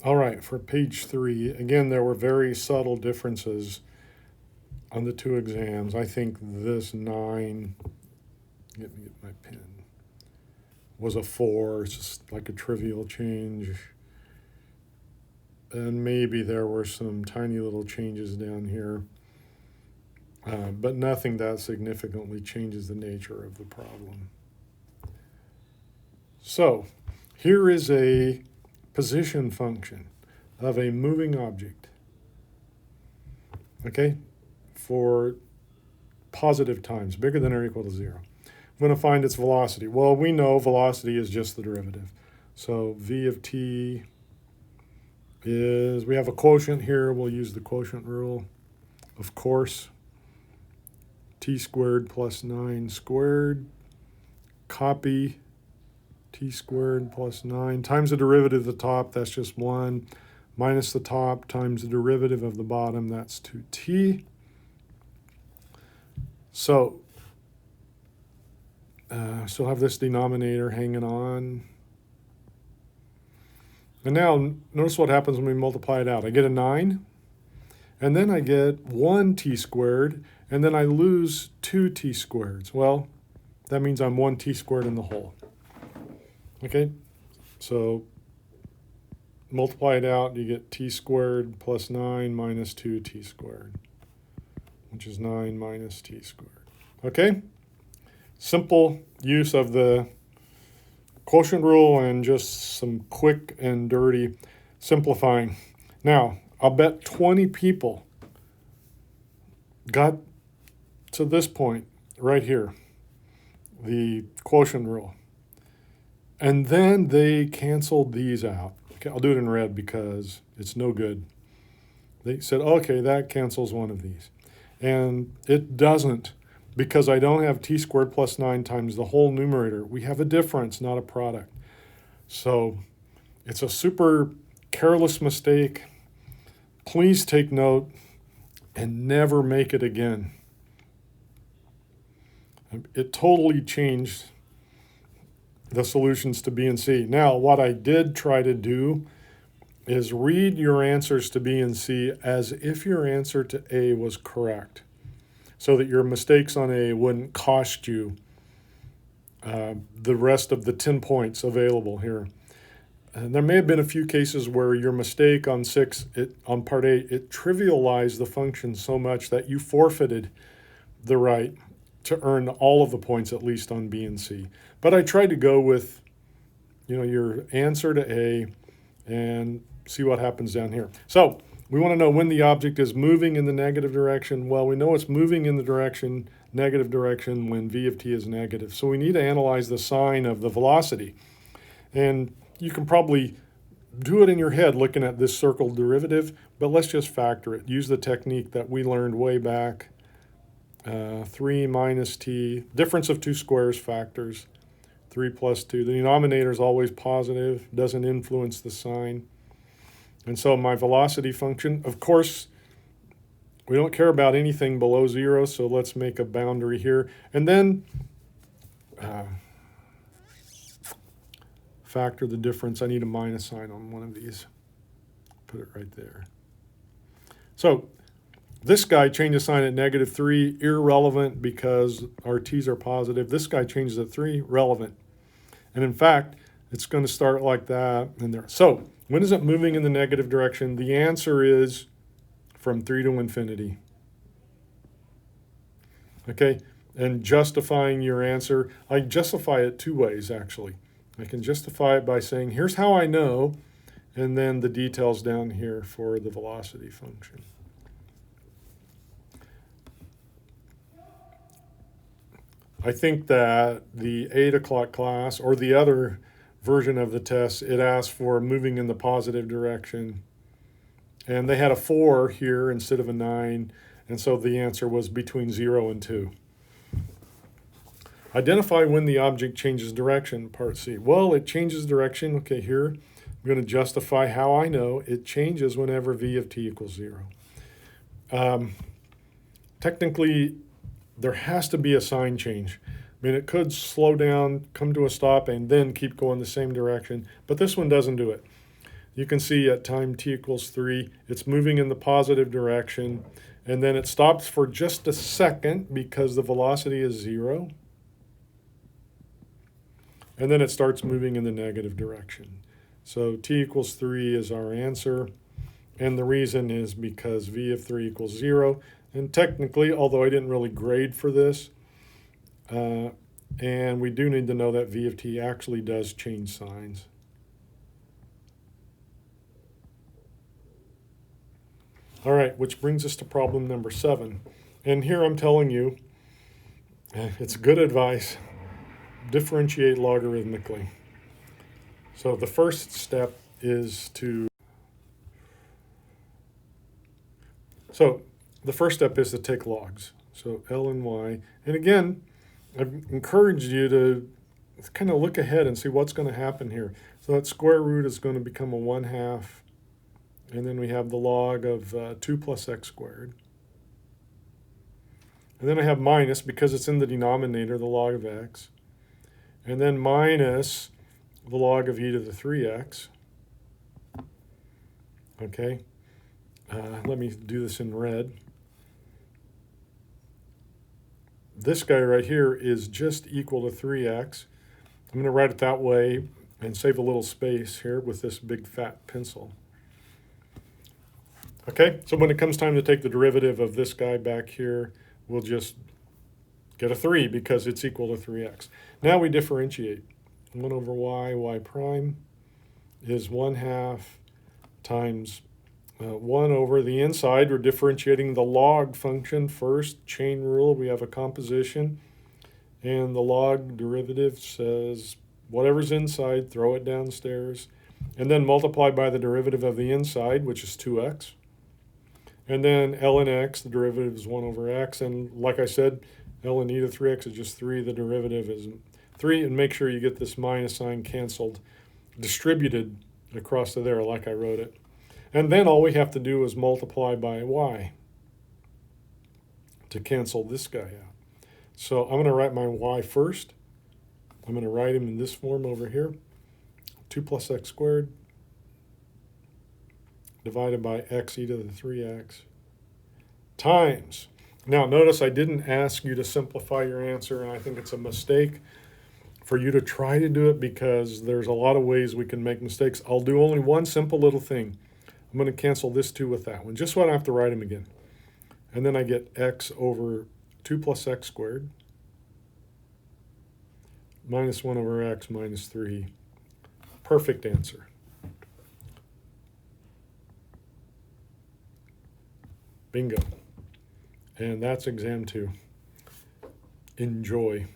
All right, for page 3, again, there were very subtle differences on the two exams. I think this 9, let me get my pen, was a 4. It's just like a trivial change. And maybe there were some tiny little changes down here, but nothing that significantly changes the nature of the problem. So here is a position function of a moving object, okay, for positive times, bigger than or equal to 0. I'm going to find its velocity. Well, we know velocity is just the derivative. So v of t is, we have a quotient here, we'll use the quotient rule. Of course, t squared plus 9 squared, copy t squared plus 9 times the derivative of the top, that's just 1, minus the top times the derivative of the bottom, that's 2t. So, still have this denominator hanging on. And now, notice what happens when we multiply it out. I get a 9, and then I get 1t squared, and then I lose 2t squareds. Well, that means I'm 1t squared in the whole. Okay, so multiply it out, you get t squared plus 9 minus 2t squared, which is 9 minus t squared. Okay, simple use of the quotient rule and just some quick and dirty simplifying. Now, I'll bet 20 people got to this point right here, the quotient rule. And then they canceled these out. Okay, I'll do it in red because it's no good. They said, okay, that cancels one of these. And it doesn't, because I don't have t squared plus 9 times the whole numerator. We have a difference, not a product. So it's a super careless mistake. Please take note and never make it again. It totally changed the solutions to B and C. Now, what I did try to do is read your answers to B and C as if your answer to A was correct, so that your mistakes on A wouldn't cost you the rest of the 10 points available here. And there may have been a few cases where your mistake on 6, on part A, it trivialized the function so much that you forfeited the right to earn all of the points, at least on B and C. But I tried to go with, your answer to A and see what happens down here. So we want to know when the object is moving in the negative direction. Well, we know it's moving in the negative direction when v of t is negative. So we need to analyze the sign of the velocity. And you can probably do it in your head looking at this circled derivative, but let's just factor it. Use the technique that we learned way back. 3 minus t, difference of two squares factors, 3 plus 2. The denominator is always positive, doesn't influence the sign. And so my velocity function, of course, we don't care about anything below 0, so let's make a boundary here. And then factor the difference. I need a minus sign on one of these. Put it right there. So this guy changes sign at -3, irrelevant because our t's are positive. This guy changes at 3, relevant. And in fact, it's going to start like that and there. So when is it moving in the negative direction? The answer is from 3 to infinity. Okay, and justifying your answer, I justify it 2 ways actually. I can justify it by saying, here's how I know, and then the details down here for the velocity function. I think that the 8 o'clock class, or the other version of the test, it asked for moving in the positive direction. And they had a 4 here instead of a 9, and so the answer was between 0 and 2. Identify when the object changes direction, part C. Well, it changes direction. Okay, here I'm going to justify how I know it changes whenever v of t equals 0. Technically, there has to be a sign change. I mean, it could slow down, come to a stop, and then keep going the same direction, but this one doesn't do it. You can see at time t equals 3, it's moving in the positive direction, and then it stops for just a second because the velocity is 0. And then it starts moving in the negative direction. So t equals 3 is our answer. And the reason is because v of 3 equals 0. And technically, although I didn't really grade for this, and we do need to know that v of t actually does change signs. All right, which brings us to problem number 7. And here I'm telling you, it's good advice. Differentiate logarithmically. So the first step is to take logs. So L and Y. And again, I've encouraged you to kind of look ahead and see what's going to happen here. So that square root is going to become a 1/2. And then we have the log of 2 plus x squared. And then I have minus, because it's in the denominator, the log of x. And then minus the log of e to the 3x. Okay, let me do this in red. This guy right here is just equal to 3x. I'm going to write it that way and save a little space here with this big fat pencil. Okay, so when it comes time to take the derivative of this guy back here, we'll just get a 3 because it's equal to 3x. Now we differentiate. 1 over y prime is 1/2 times 1 over the inside. We're differentiating the log function first. Chain rule, we have a composition. And the log derivative says whatever's inside, throw it downstairs. And then multiply by the derivative of the inside, which is 2x. And then ln x, the derivative is 1 over x. And like I said, ln e to 3x is just 3. The derivative is 3. And make sure you get this minus sign canceled, distributed across to there like I wrote it. And then all we have to do is multiply by y to cancel this guy out. So I'm going to write my y first. I'm going to write him in this form over here. 2 plus x squared divided by x e to the 3x times. Now notice I didn't ask you to simplify your answer, and I think it's a mistake for you to try to do it because there's a lot of ways we can make mistakes. I'll do only one simple little thing. I'm going to cancel this 2 with that one, just so I don't have to write them again. And then I get x over 2 plus x squared minus 1 over x minus 3. Perfect answer. Bingo. And that's exam 2. Enjoy.